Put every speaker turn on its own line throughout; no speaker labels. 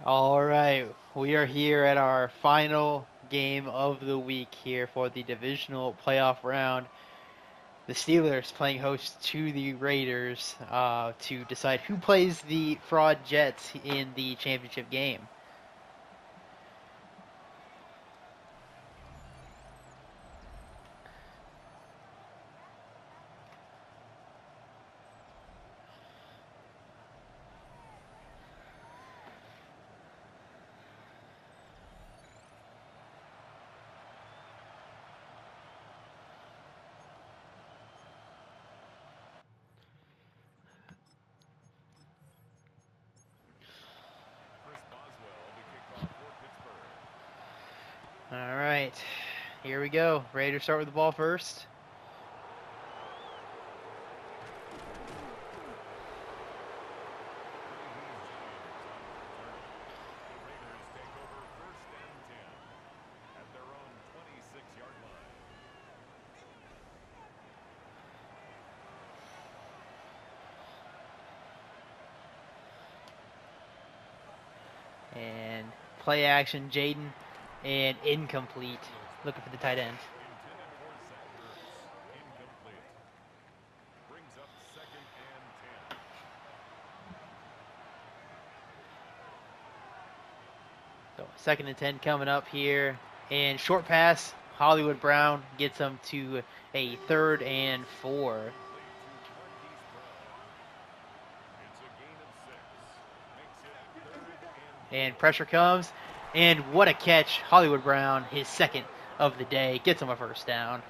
All right, we are here at our final game of the week here for the divisional playoff round. The Steelers playing host to the Raiders to decide who plays the fraud Jets in the championship game. All right, here we go. Raiders start with the ball first. And play action, Jaden, and incomplete. Looking for the tight end. So 2nd and 10 coming up here. And short pass, Hollywood Brown gets them to a 3rd and 4. And pressure comes. And what a catch. Hollywood Brown, his second of the day, gets him a first down.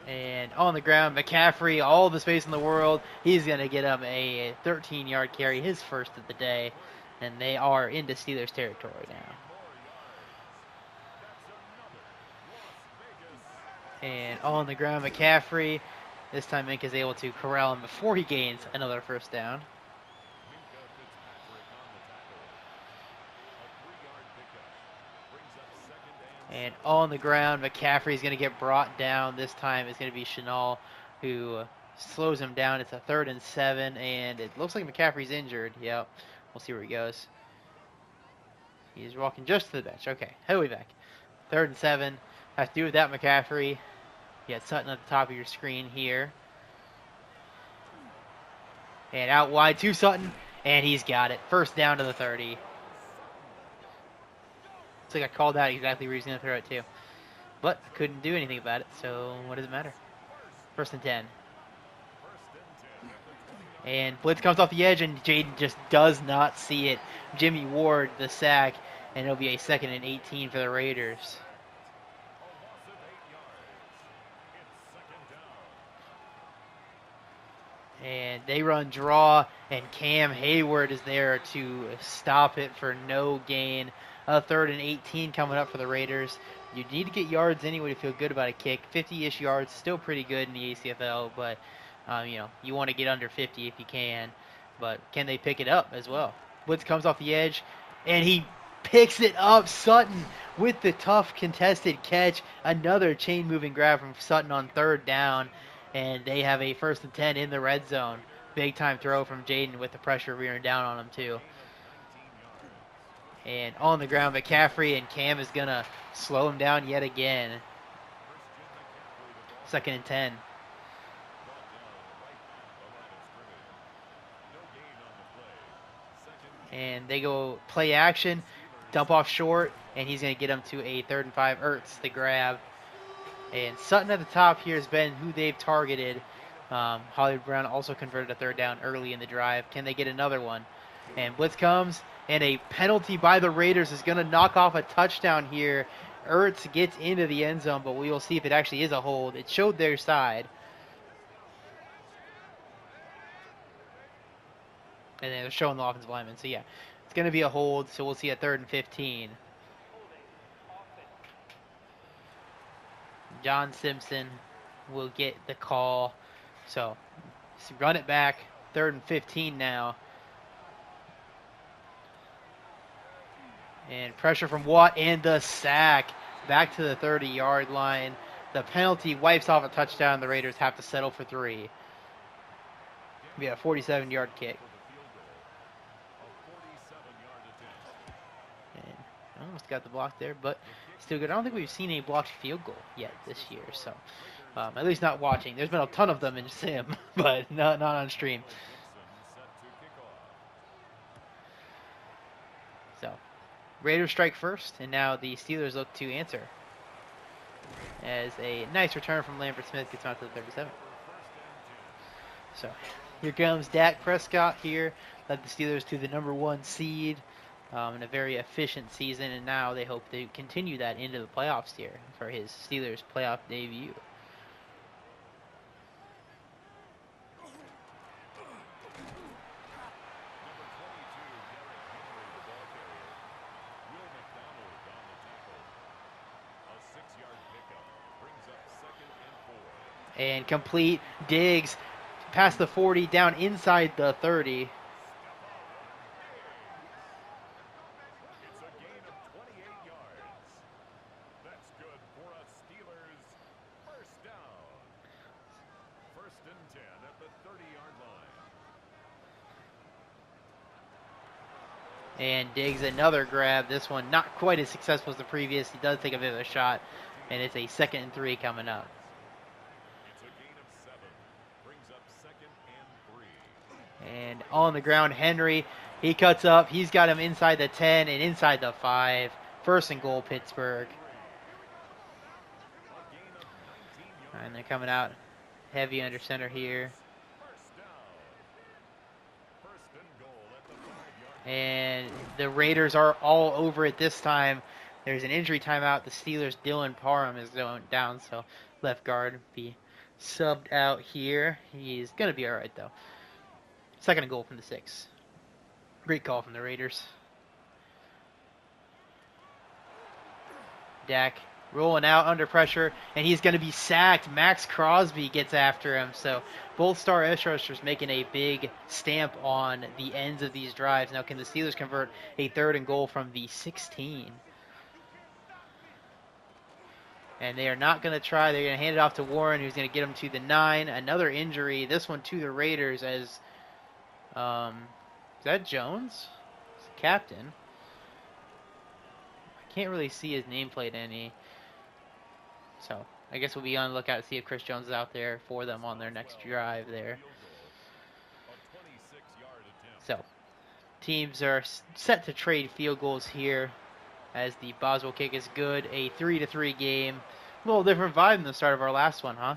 And on the ground, McCaffrey, all the space in the world. He's going to get him a 13-yard carry, his first of the day. And they are into Steelers territory now. And on the ground, McCaffrey. This time Mink is able to corral him before he gains another first down. And on the ground, McCaffrey is going to get brought down. This time it's going to be Chenal who slows him down. It's a 3rd and 7, and it looks like McCaffrey's injured. Yep, we'll see where he goes. He's walking just to the bench. Okay, he'll be back. 3rd and 7. Has to do with that, McCaffrey. You got Sutton at the top of your screen here. And out wide to Sutton, and he's got it. First down to the 30. Looks like I called out exactly where he's going to throw it to. But I couldn't do anything about it, so what does it matter? 1st and 10. And blitz comes off the edge, and Jaden just does not see it. Jimmy Ward, the sack, and it'll be a 2nd and 18 for the Raiders. And they run draw, and Cam Hayward is there to stop it for no gain. A 3rd and 18 coming up for the Raiders. You need to get yards anyway to feel good about a kick. 50-ish yards, still pretty good in the ACFL, but you want to get under 50 if you can. But can they pick it up as well? Blitz comes off the edge, and he picks it up. Sutton with the tough contested catch. Another chain-moving grab from Sutton on 3rd down, and they have a 1st and 10 in the red zone. Big-time throw from Jaden with the pressure rearing down on him, too. And on the ground, McCaffrey, and Cam is going to slow him down yet again. 2nd and 10. And they go play action, dump off short, and he's going to get him to a 3rd and 5. Ertz, the grab. And Sutton at the top here has been who they've targeted. Hollywood Brown also converted a 3rd down early in the drive. Can they get another one? And blitz comes, and a penalty by the Raiders is going to knock off a touchdown here. Ertz gets into the end zone, but we will see if it actually is a hold. It showed their side. And they're showing the offensive lineman. So, yeah, it's going to be a hold, so we'll see a 3rd and 15. John Simpson will get the call. So, run it back. 3rd and 15 now. And pressure from Watt and the sack. Back to the 30-yard line. The penalty wipes off a touchdown. The Raiders have to settle for 3. We have a 47-yard kick. And almost got the block there, but still good. I don't think we've seen a blocked field goal yet this year, so at least not watching. There's been a ton of them in sim, but not on stream. So, Raiders strike first, and now the Steelers look to answer. As a nice return from Lambert Smith gets on to the 37. So, here comes Dak Prescott here, led the Steelers to the #1 seed in a very efficient season, and now they hope to continue that into the playoffs here for his Steelers playoff debut. And complete. Diggs past the 40, down inside the 30.
It's a gain of 28 yards. That's good for a Steelers first down. 1st and 10 at the 30-yard line.
And Diggs another grab. This one not quite as successful as the previous. He does take a bit of a shot, and it's a 2nd and 3 coming up. And on the ground, Henry, he cuts up. He's got him inside the 10 and inside the 5. 1st and goal, Pittsburgh. And they're coming out heavy under center here. And the Raiders are all over it this time. There's an injury timeout. The Steelers' Dylan Parham is going down, so left guard be subbed out here. He's going to be all right, though. 2nd and goal from the 6. Great call from the Raiders. Dak rolling out under pressure, and he's going to be sacked. Max Crosby gets after him. So both star edge rushers making a big stamp on the ends of these drives. Now, can the Steelers convert a 3rd and goal from the 16? And they are not going to try. They're going to hand it off to Warren, who's going to get him to the 9. Another injury, this one to the Raiders as... is that Jones? It's the captain. I can't really see his nameplate any. So, I guess we'll be on the lookout to see if Chris Jones is out there for them on their next drive there. So, teams are set to trade field goals here as the Boswell kick is good. A 3-3 game. A little different vibe than the start of our last one, huh?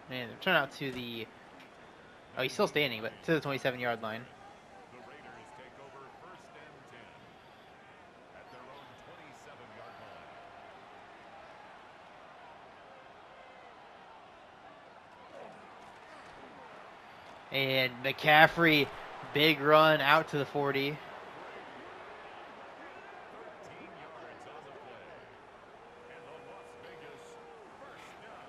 Man, they're turning out to the... Oh, he's still standing, but to the 27-yard line.
The Raiders take over 1st and 10 at their own 27-yard line.
And McCaffrey, big run out to the 40.
13 yards on the play. And the Las Vegas first down.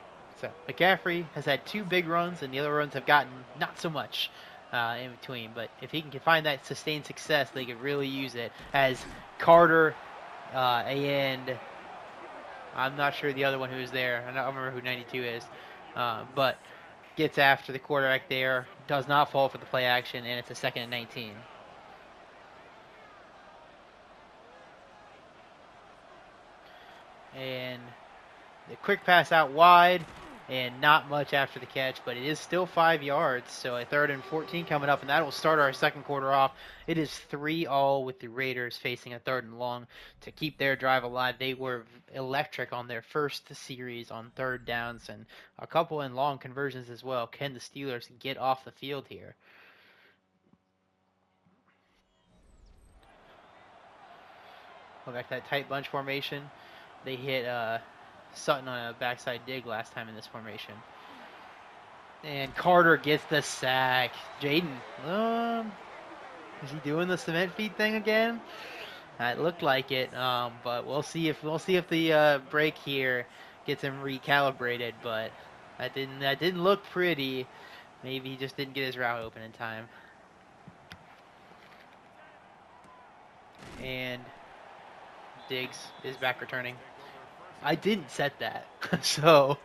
So McCaffrey has had 2 big runs, and the other runs have gotten not so much in between. But if he can find that sustained success, they could really use it. As Carter and I'm not sure the other one who's there. I don't remember who 92 is. But gets after the quarterback there. Does not fall for the play action, and it's a 2nd and 19. And the quick pass out wide, and not much after the catch, but it is still 5 yards. So a 3rd and 14 coming up, and that will start our 2nd quarter off. It is 3-all with the Raiders facing a 3rd and long to keep their drive alive. They were electric on their first series on 3rd downs and a couple in long conversions as well. Can the Steelers get off the field here? Go back to that tight bunch formation. They hit Sutton on a backside dig last time in this formation. And Carter gets the sack. Jaden, is he doing the cement feet thing again? It looked like it, but we'll see if the break here gets him recalibrated, but that didn't look pretty. Maybe he just didn't get his route open in time. And Diggs is back returning. I didn't set that. So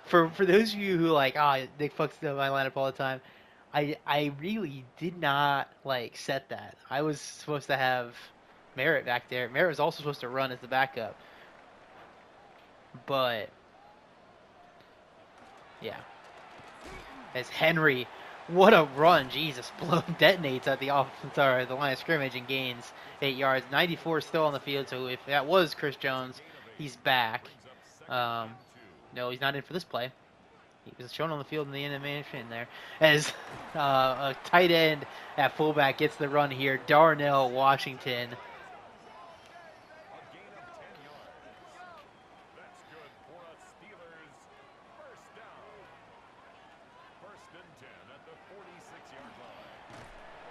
for those of you who like, Nick fucks up my lineup all the time, I really did not like set that. I was supposed to have Merritt back there. Merritt was also supposed to run as the backup. But yeah. As Henry, what a run. Jesus, detonates at the the line of scrimmage and gains 8 yards. 94 still on the field, so if that was Chris Jones, he's back. No, he's not in for this play. He was shown on the field in the animation there. As a tight end at fullback gets the run here. Darnell Washington.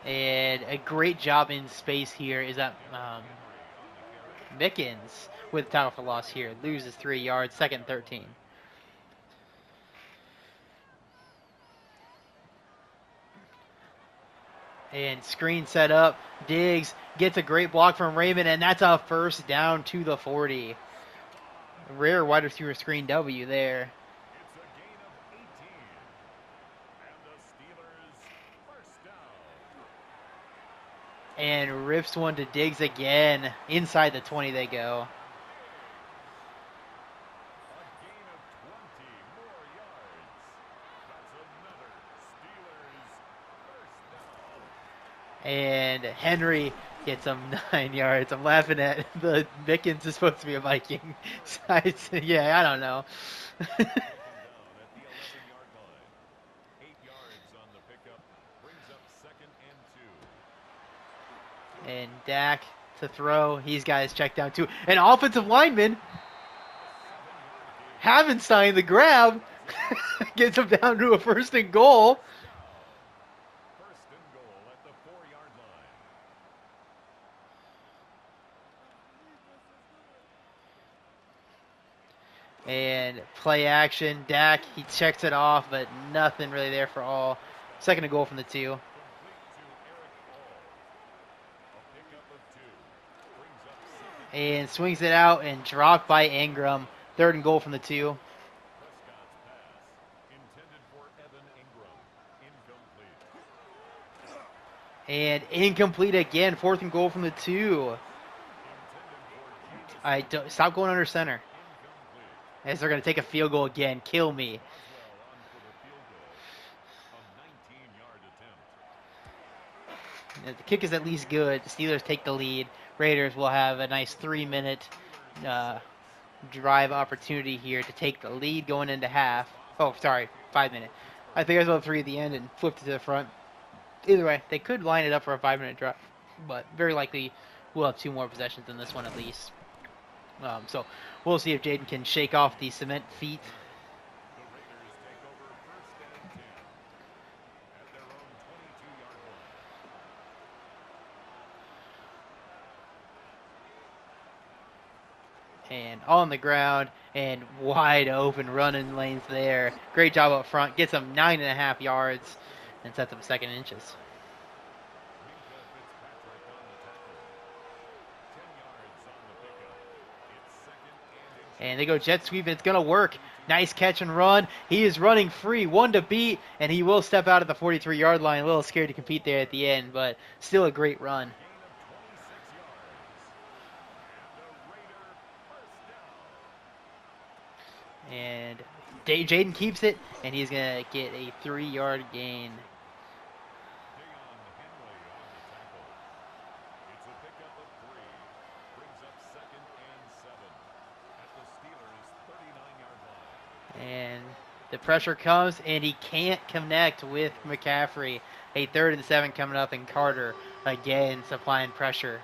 And a great job in space here is that Mickens with tackle for loss here. Loses 3 yards, 2nd and 13. And screen set up. Diggs gets a great block from Raymond, and that's a first down to the 40. Rare wide receiver screen W there. And rips one to Diggs again. Inside the 20 they go. And Henry gets him 9 yards. I'm laughing at the Mickens is supposed to be a Viking. Yeah, I don't know. And Dak to throw. He's got his check down too. An offensive lineman, Havenstein, the grab, gets him down to a 1st and goal.
At the 4-yard line.
And play action. Dak, he checks it off, but nothing really there for all. 2nd and goal from the 2. And swings it out and dropped by Ingram. 3rd and goal from the 2. And incomplete again. 4th and goal from the 2. Stop going under center. As they're going to take a field goal again. Kill me. The kick is at least good. The Steelers take the lead. Raiders will have a nice 3-minute drive opportunity here to take the lead going into half. Oh, sorry, 5-minute. I think I saw 3 at the end and flipped it to the front. Either way, they could line it up for a 5-minute drive, but very likely we'll have 2 more possessions than this one at least. So we'll see if Jaden can shake off the cement feet. And on the ground and wide open running lanes there. Great job up front. Gets them 9.5 yards and sets up 2nd and inches. And they go jet sweep, and it's going to work. Nice catch and run. He is running free, 1 to beat, and he will step out at the 43-yard line. A little scared to compete there at the end, but still a great run. And Jaden keeps it, and he's going to get a 3-yard gain. And the pressure comes, and he can't connect with McCaffrey. A 3rd and 7 coming up, and Carter again supplying pressure.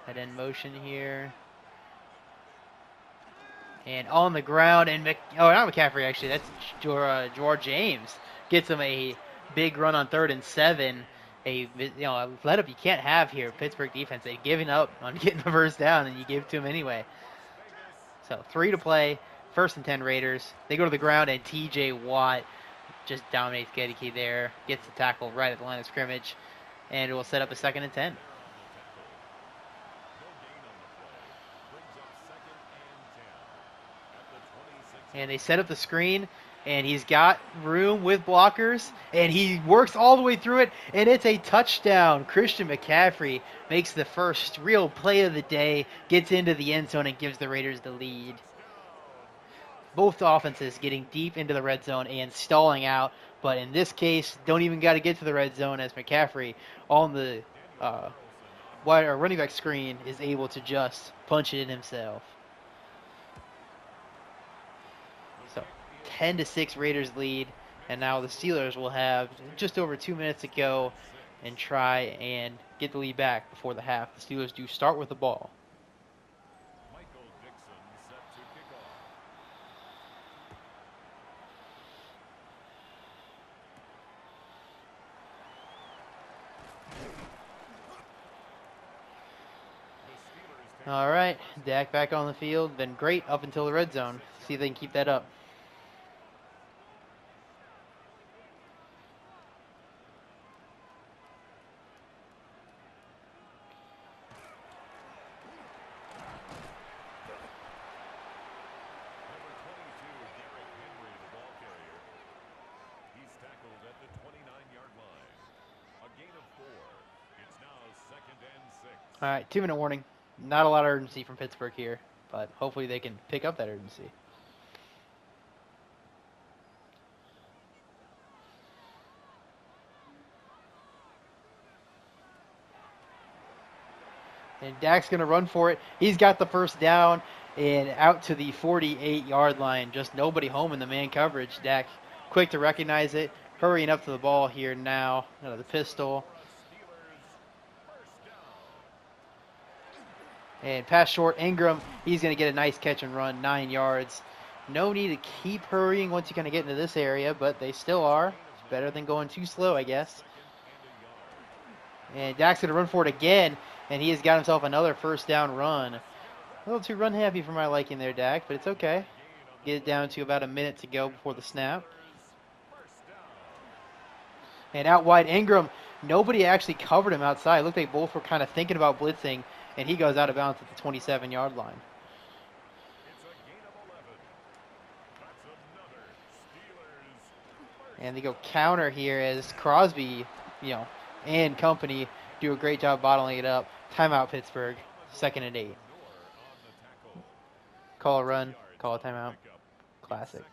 Tight end motion here. And on the ground, and not McCaffrey actually, that's George James. Gets him a big run on 3rd and 7. a let up you can't have here. Pittsburgh defense, they've given up on getting the first down, and you give it to them anyway. So 3 to play, 1st and 10 Raiders. They go to the ground, and T.J. Watt just dominates Gedeke there, gets the tackle right at the line of scrimmage, and it will set up a 2nd and 10. And they set up the screen, and he's got room with blockers, and he works all the way through it, and it's a touchdown. Christian McCaffrey makes the first real play of the day, gets into the end zone, and gives the Raiders the lead. Both offenses getting deep into the red zone and stalling out, but in this case, don't even got to get to the red zone as McCaffrey on the running back screen is able to just punch it in himself. So 10-6 Raiders lead, and now the Steelers will have just over 2 minutes to go and try and get the lead back before the half. The Steelers do start with the ball. All right, Dak back on the field. Been great up until the red zone. See if they can keep that up. All right, 2-minute warning. Not a lot of urgency from Pittsburgh here, but hopefully they can pick up that urgency. And Dak's going to run for it. He's got the first down and out to the 48-yard line. Just nobody home in the man coverage. Dak quick to recognize it. Hurrying up to the ball here now. The pistol. And pass short, Ingram, he's going to get a nice catch and run, 9 yards. No need to keep hurrying once you kind of get into this area, but they still are. It's better than going too slow, I guess. And Dak's going to run for it again, and he has got himself another first down run. A little too run happy for my liking there, Dak, but it's okay. Get it down to about a minute to go before the snap. And out wide, Ingram, nobody actually covered him outside. It looked like both were kind of thinking about blitzing, and he goes out of bounds at the 27-yard line. And they go counter here as Crosby, and company do a great job bottling it up. Timeout, Pittsburgh. 2nd and 8. Call a run. Call a timeout. Classic.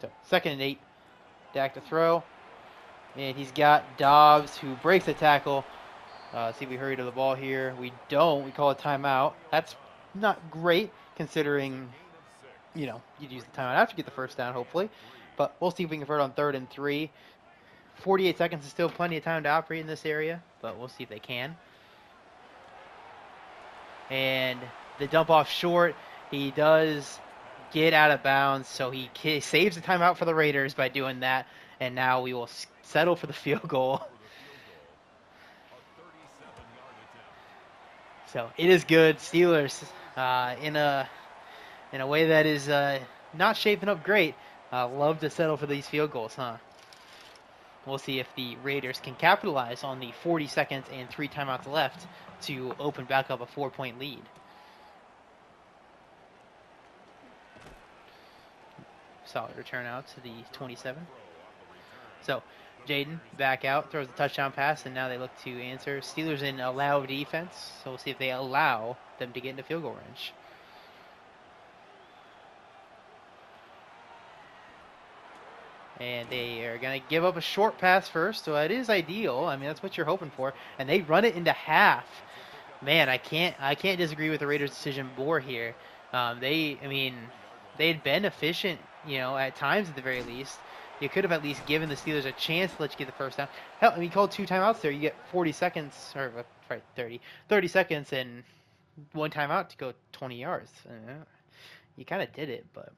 So 2nd and 8. Dak to throw. And he's got Dobbs, who breaks the tackle. See if we hurry to the ball here. We don't. We call a timeout. That's not great, considering, you'd use the timeout after you get the first down, hopefully. But we'll see if we can convert on 3rd and 3. 48 seconds is still plenty of time to operate in this area, but we'll see if they can. And the dump off short, he does get out of bounds, so he saves the timeout for the Raiders by doing that. And now we will settle for the field goal. So it is good. Steelers in a way that is not shaping up great. Love to settle for these field goals, huh? We'll see if the Raiders can capitalize on the 40 seconds and 3 timeouts left to open back up a 4-point lead. Solid return out to the 27. So Jaden back out, throws a touchdown pass, and now they look to answer. Steelers in allow defense, so we'll see if they allow them to get into field goal range. And they are going to give up a short pass first, so it is ideal. I mean, that's what you're hoping for. And they run it into half. Man, I can't disagree with the Raiders' decision more here. They'd been efficient, at times at the very least. You could have at least given the Steelers a chance to let you get the first down. Hell, you called 2 timeouts there. You get 40 seconds, or 30 seconds and 1 timeout to go 20 yards. You kind of did it, but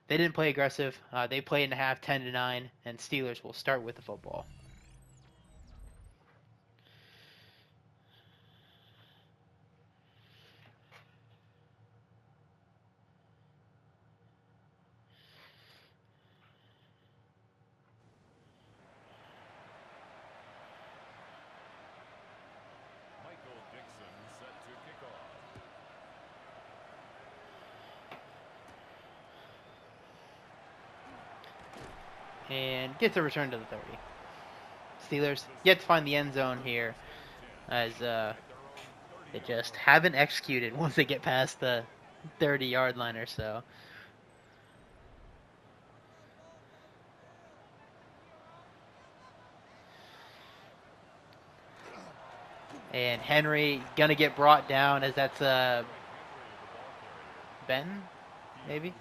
They didn't play aggressive. They played in a half 10-9, and Steelers will start with the football.
Michael Dixon set to kick off.
And gets a return to the 30. Steelers yet to find the end zone here, as they just haven't executed once they get past the 30-yard line or so. And Henry gonna get brought down, as that's Benton, maybe?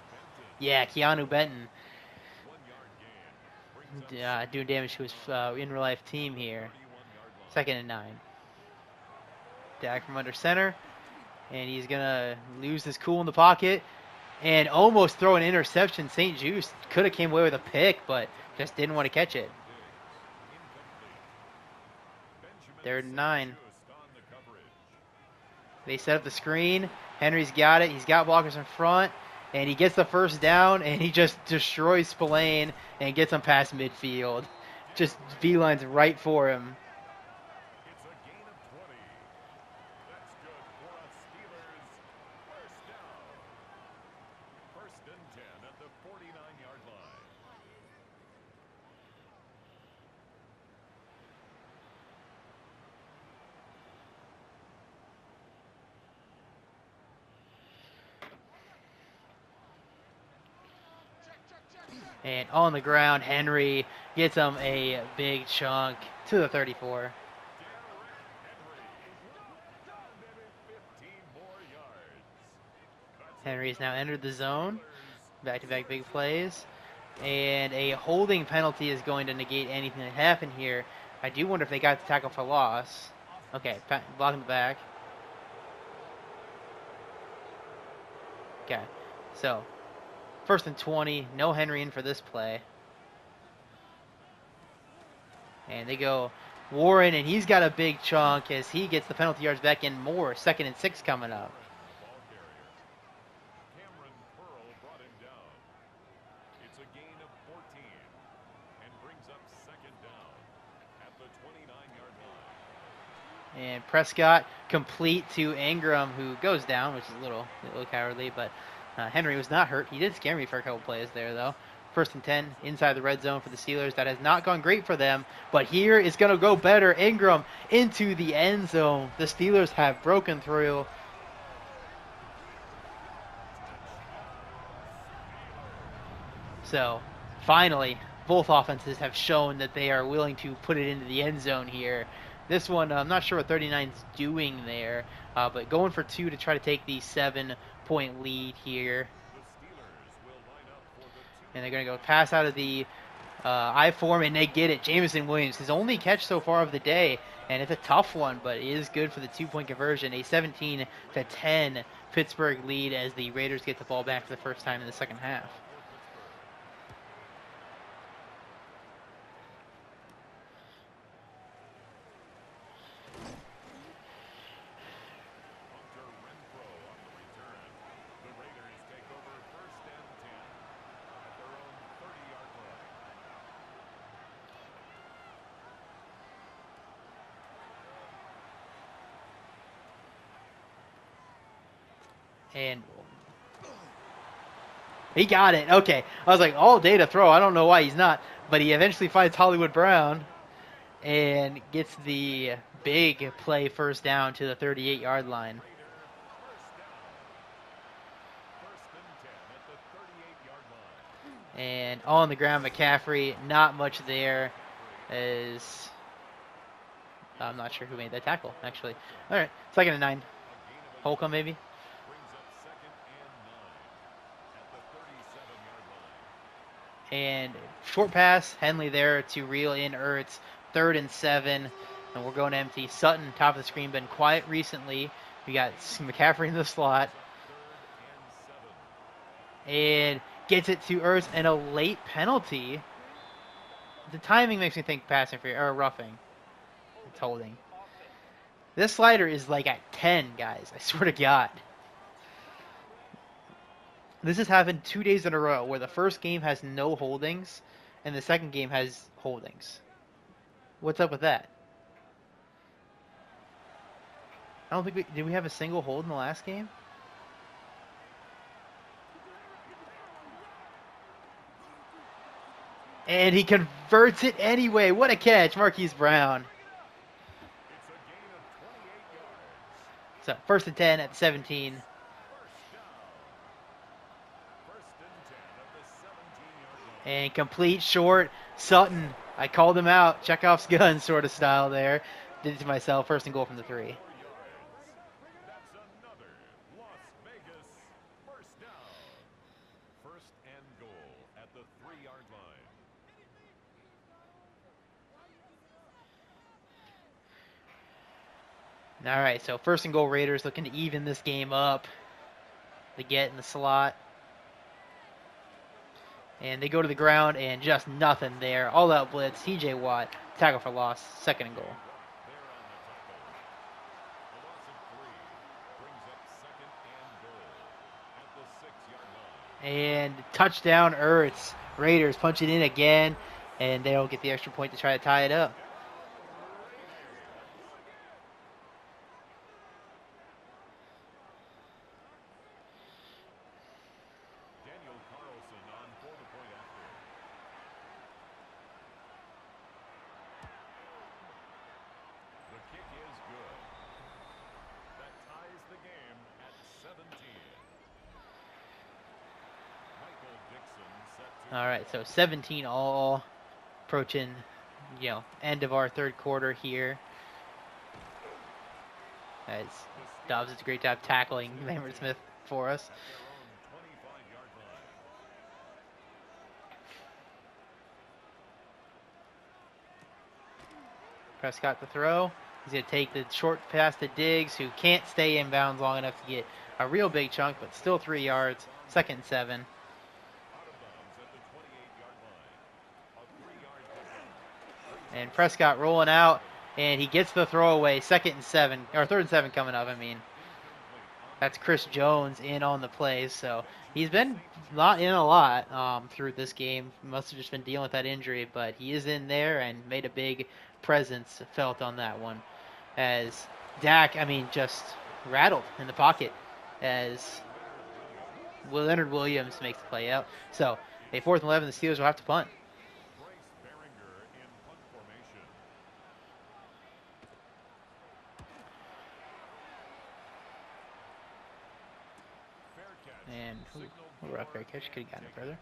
Yeah, Keanu Benton doing damage to his in real life team here. 2nd and 9. Dak from under center, and he's gonna lose his cool in the pocket and almost throw an interception. St. Juice could have came away with a pick, but just didn't want to catch it. 3rd and 9. They set up the screen. Henry's got it. He's got blockers in front, and he gets the first down, and he just destroys Spillane and gets him past midfield. Just beelines right for him.
It's a gain of 20. That's good for a Steelers first down. 1st and 10 at the 49-yard line.
And on the ground, Henry gets him a big chunk to the 34. Henry's now entered the zone. Back-to-back big plays. And a holding penalty is going to negate anything that happened here. I do wonder if they got the tackle for loss. Okay, blocking the back. Okay, so 1st and 20, no Henry in for this play. And they go Warren, and he's got a big chunk as he gets the penalty yards back in more. 2nd and 6 coming up.
Cameron Pearl brought him down. It's a gain of 14 and brings up 2nd down at the 29-yard line.
And Prescott complete to Ingram, who goes down, which is a little cowardly, but Henry was not hurt. He did scare me for a couple plays there, though. 1st and 10 inside the red zone for the Steelers. That has not gone great for them, but here is going to go better. Ingram into the end zone. The Steelers have broken through. So, finally, both offenses have shown that they are willing to put it into the end zone here. This one, I'm not sure what 39's doing there, but going for 2 to try to take the 7-point lead here. And they're going to go pass out of the I form, and they get it. Jameson Williams, his only catch so far of the day, and it's a tough one, but it is good for the 2-point conversion. A 17-10 Pittsburgh lead as the Raiders get the ball back for the first time in the second half. And he got it. Okay. I was like, all day to throw. I don't know why he's not. But he eventually finds Hollywood Brown and gets the big play first down to the 38-yard line. And on the ground, McCaffrey, not much there, as I'm not sure who made that tackle, actually. All right, 2nd and 9. Holcomb, maybe? And short pass, Henley there to reel in Ertz. 3rd and 7, and we're going empty. Sutton, top of the screen, been quiet recently. We got McCaffrey in the slot. And gets it to Ertz, and a late penalty. The timing makes me think passing for or roughing. It's holding. This slider is like at 10, guys. I swear to God. This has happened 2 days in a row where the first game has no holdings and the second game has holdings. What's up with that? I don't think did we have a single hold in the last game? And he converts it anyway. What a catch, Marquise Brown. So, 1st and 10 at 17. And complete short. Sutton, I called him out. Chekhov's gun sort of style there. Did it to myself. 1st and goal from the 3. All right, so 1st and goal Raiders looking to even this game up. They get in the slot. And they go to the ground and just nothing there. All out blitz. TJ Watt, tackle for loss, 2nd and goal. And touchdown Ertz. Raiders punch it in again, and they don't get the extra point to try to tie it up. All right, so 17 all, approaching, end of our 3rd quarter here. As Dobbs does a great job tackling Lambert Smith for us. Prescott to throw. He's going to take the short pass to Diggs, who can't stay in bounds long enough to get a real big chunk, but still 3 yards. 2nd and 7. And Prescott rolling out, and he gets the throwaway. 2nd and 7, or 3rd and 7 coming up. I mean, that's Chris Jones in on the plays, so he's been not in a lot through this game. Must have just been dealing with that injury, but he is in there and made a big presence felt on that one. As Dak, just rattled in the pocket as Leonard Williams makes the play out. So a 4th and 11, the Steelers will have to punt. And rough fair catch, could have gotten it further.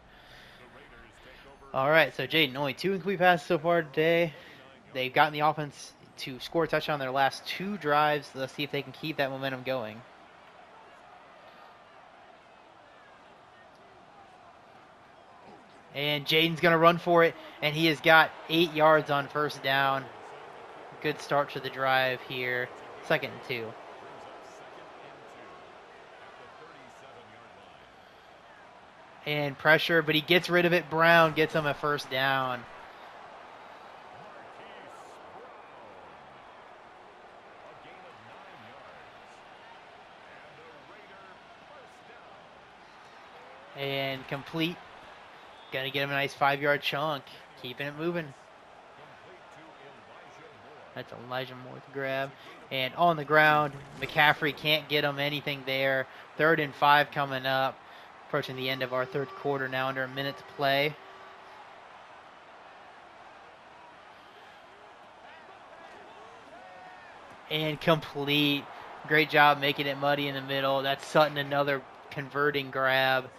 All right, so Jaden, only 2 incomplete passes so far today. They've gotten the offense to score a touchdown on their last 2 drives. Let's see if they can keep that momentum going. And Jaden's going to run for it, and he has got 8 yards on 1st down. Good start to the drive here. 2nd and 2. And pressure, but he gets rid of it. Brown gets him a 1st down. And complete. Gonna get him a nice 5-yard chunk. Keeping it moving. That's Elijah Moore to grab. And on the ground, McCaffrey can't get him anything there. 3rd and 5 coming up. Approaching the end of our 3rd quarter now, under a minute to play. And complete. Great job making it muddy in the middle. That's Sutton, another converting grab.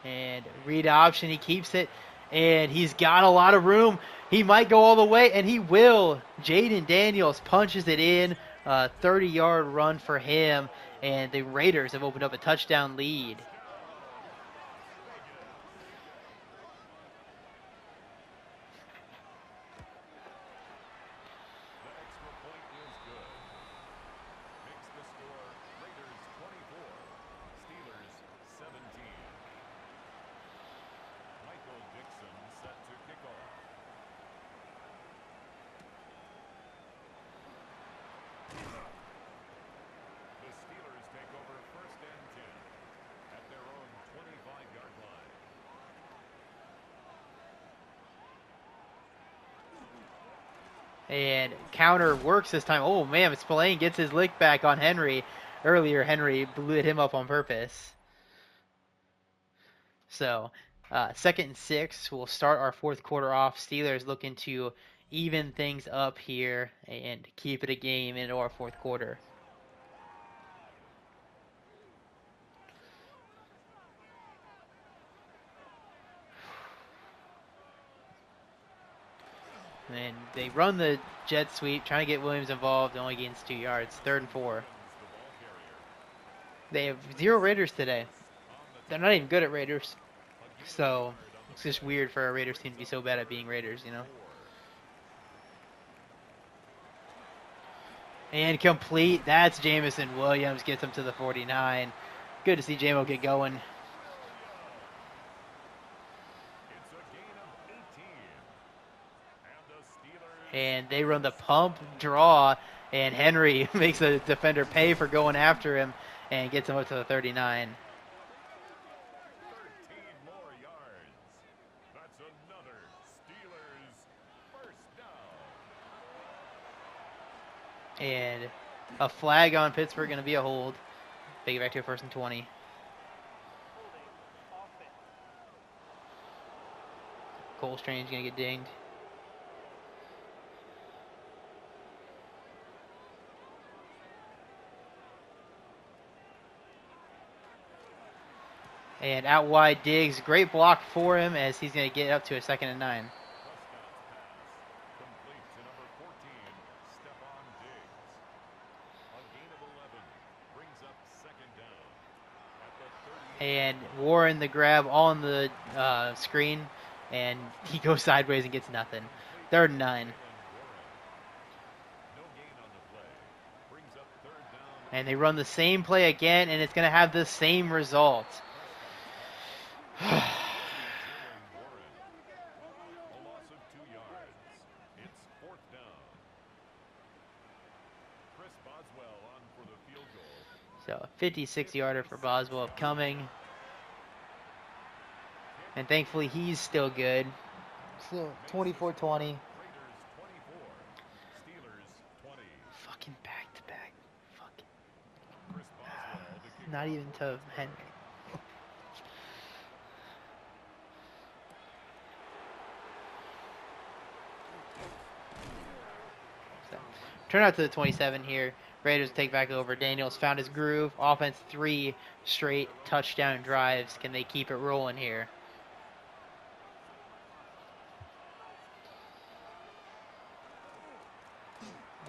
And read option, he keeps it, and he's got a lot of room. He might go all the way, and he will. Jaden Daniels punches it in, 30-yard run for him, and the Raiders have opened up a touchdown lead. And counter works this time. Oh, man, Spillane gets his lick back on Henry. Earlier, Henry blew him up on purpose. So, 2nd and 6. We'll start our fourth quarter off. Steelers looking to even things up here and keep it a game into our fourth quarter. And they run the jet sweep, trying to get Williams involved. Only gains 2 yards. 3rd and 4. They have 0 Raiders today. They're not even good at Raiders. So, it's just weird for a Raiders team to be so bad at being Raiders, you know? And complete. That's Jamison Williams. Gets him to the 49. Good to see J-Mo get going. And they run the pump draw, and Henry makes the defender pay for going after him and gets him up to the 39.
13 more yards. That's another Steelers first down.
And a flag on Pittsburgh, going to be a hold. Take it back to a 1st and 20. Cole Strange going to get dinged. And out wide, Diggs. Great block for him as he's going to get up to a 2nd and 9. And Warren the grab on the screen, and he goes sideways and gets nothing. 3rd and 9. And they run the same play again, and it's going to have the same result. So a 56-yarder for Boswell upcoming. And thankfully he's still good. So 24-20. Fucking back-to-back. Fucking. Not even to Henry. So, turn out to the 27 here. Raiders take back over. Daniels found his groove. Offense 3 straight touchdown drives. Can they keep it rolling here?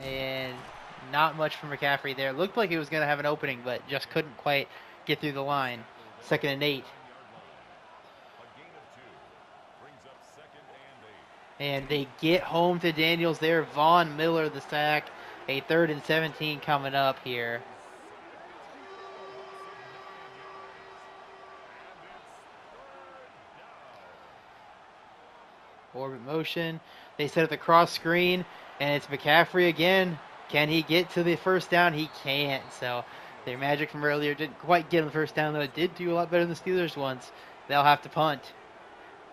And not much from McCaffrey there. Looked like he was going to have an opening, but just couldn't quite get through the line. 2nd and 8. And they get home to Daniels there. Von Miller the sack. A 3rd and 17 coming up here. Orbit motion. They set up the cross screen, and it's McCaffrey again. Can he get to the 1st down? He can't. So their magic from earlier didn't quite get him the 1st down, though it did do a lot better than the Steelers once. They'll have to punt.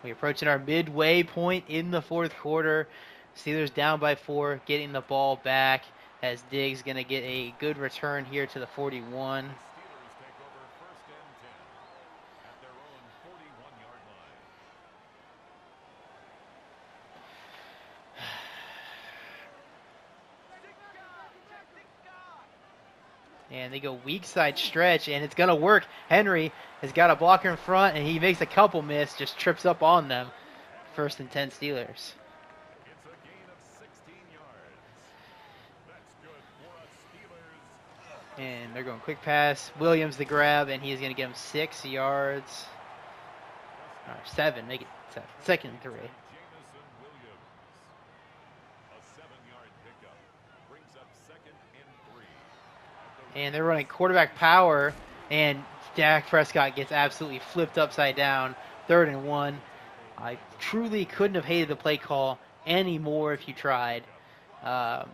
We're approaching our midway point in the 4th quarter. Steelers down by 4, getting the ball back as Diggs going to get a good return here to the 41. And they go weak side stretch, and it's going to work. Henry has got a blocker in front, and he makes a couple miss, just trips up on them. 1st and 10 Steelers. And they're going quick pass. Williams the grab, and he's going to get him 6 yards. Or 7, make it 7. 2nd and 3. And they're running quarterback power, and Dak Prescott gets absolutely flipped upside down. 3rd and 1. I truly couldn't have hated the play call any more if you tried. And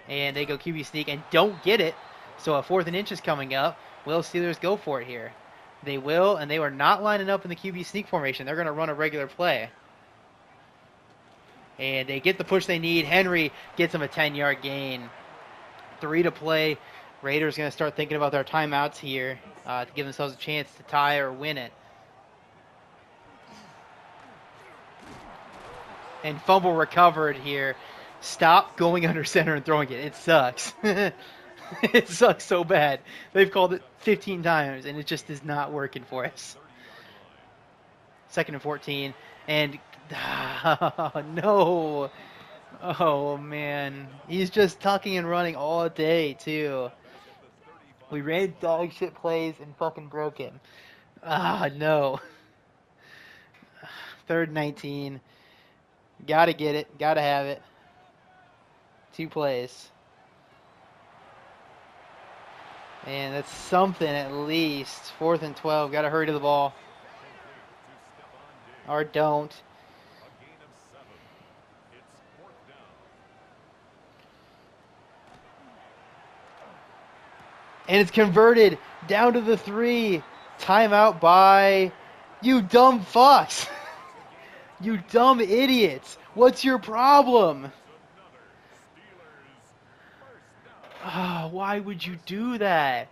they go QB sneak and don't get it. So a 4th and inch is coming up. Will Steelers go for it here? They will, and they were not lining up in the QB sneak formation. They're going to run a regular play. And they get the push they need. Henry gets them a 10-yard gain. 3 to play. Raiders going to start thinking about their timeouts here to give themselves a chance to tie or win it. And fumble recovered here. Stop going under center and throwing it. It sucks. It sucks so bad. They've called it 15 times, and it just is not working for us. 2nd and 14. And, no. Oh, man. He's just tucking and running all day, too. We ran dog shit plays and fucking broke him. No. 3rd and 19. Gotta get it. Gotta have it. 2 plays. And that's something at least. 4th and 12. Gotta hurry to the ball. Or don't. And it's converted down to the 3. Timeout by you dumb fucks. You dumb idiots. What's your problem? Why would you do that?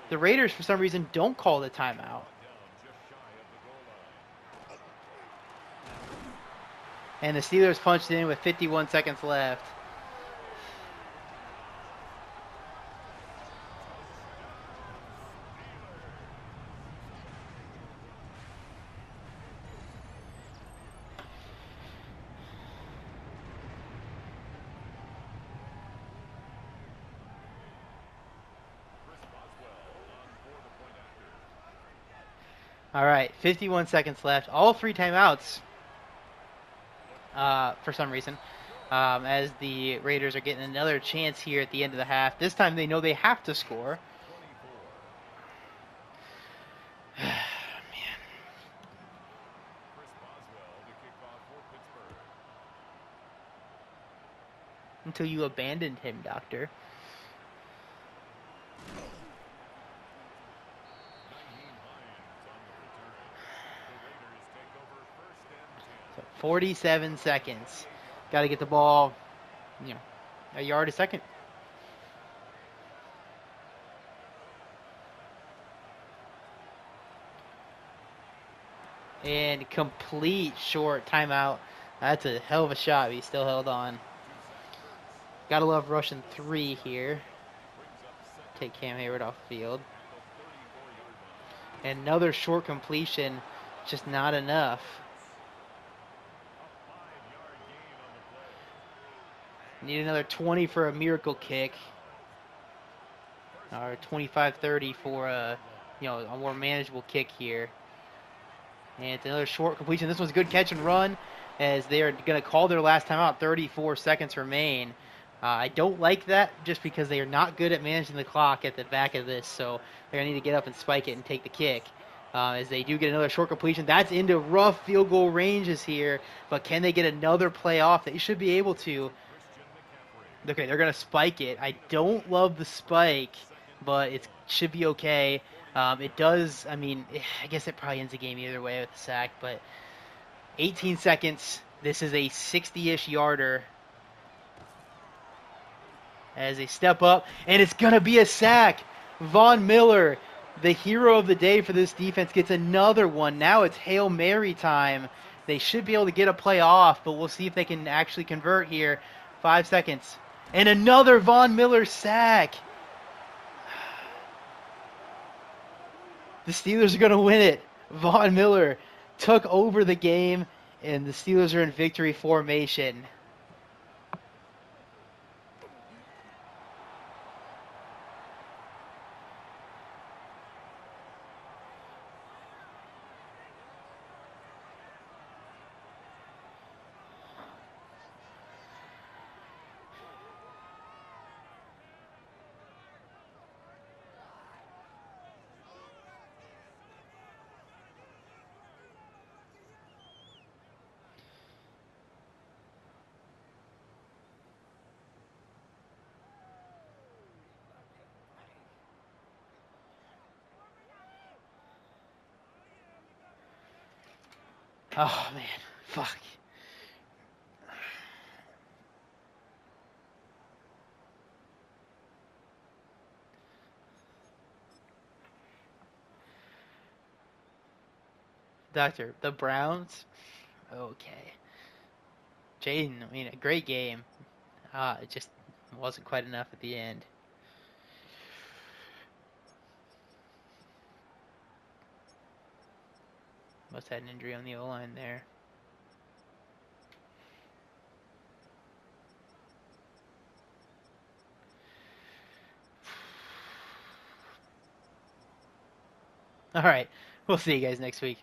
The Raiders, for some reason, don't call the timeout. And the Steelers punched in with 51 seconds left. All right, 51 seconds left. All 3 timeouts for some reason, as the Raiders are getting another chance here at the end of the half. This time they know they have to score. Man. Until you abandoned him, Doctor. So 47 seconds. Got to get the ball, a yard a second. And complete short timeout. That's a hell of a shot, but he still held on. Gotta love rushing 3 here. Take Cam Hayward off the field. And another short completion, just not enough. Need another 20 for a miracle kick. Or 25-30 for a more manageable kick here. And it's another short completion. This one's a good catch and run, as they are going to call their last timeout. 34 seconds remain. I don't like that, just because they are not good at managing the clock at the back of this. So they're going to need to get up and spike it and take the kick. As they do get another short completion. That's into rough field goal ranges here. But can they get another play off? They should be able to. Okay, they're going to spike it. I don't love the spike, but it should be okay. It does, I guess it probably ends the game either way with the sack, but 18 seconds. This is a 60-ish yarder. As they step up, and it's going to be a sack. Von Miller, the hero of the day for this defense, gets another one. Now it's Hail Mary time. They should be able to get a play off, but we'll see if they can actually convert here. 5 seconds. And another Von Miller sack. The Steelers are going to win it. Von Miller took over the game, and the Steelers are in victory formation. Oh, man. Fuck. Doctor, the Browns? Okay. Jaden, I mean, a great game. It just wasn't quite enough at the end. Must have had an injury on the O-line there. All right. We'll see you guys next week.